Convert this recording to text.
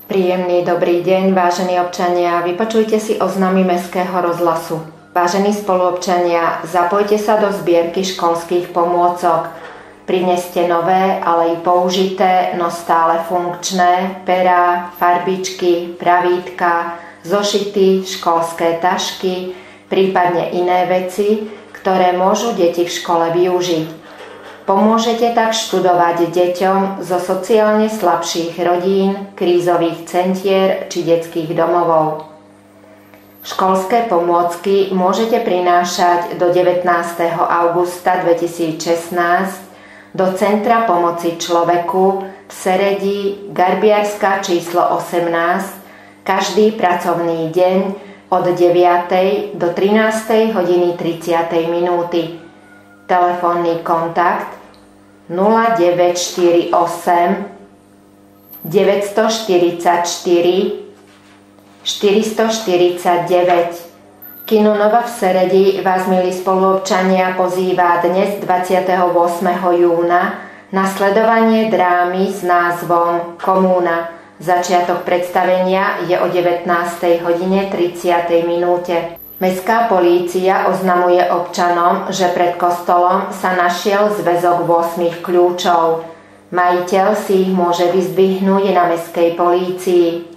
Príjemný dobrý deň, vážení občania, vypočujte si oznámy Mestského rozhlasu. Vážení spoluobčania, zapojte sa do zbierky školských pomôcok. Prineste nové, ale i použité, no stále funkčné perá, farbičky, pravítka, zošity, školské tašky, prípadne iné veci, ktoré môžu deti v škole využiť. Pomôžete tak študovať deťom zo sociálne slabších rodín, krízových centier či detských domovov. Školské pomôcky môžete prinášať do 19. augusta 2016 do Centra pomoci človeku v Seredi, Garbiarska číslo 18, každý pracovný deň od 9. do 13. hodiny 30. minúty. Telefónny kontakt 0948 944 449. Kino Nova v Seredi vás, milí spoluobčania, pozýva dnes 28. júna na sledovanie drámy s názvom Komúna. Začiatok predstavenia je o 19:30 minúte. Mestská polícia oznamuje občanom, že pred kostolom sa našiel zväzok 8 kľúčov. Majiteľ si ich môže vyzdvihnúť na mestskej polícii.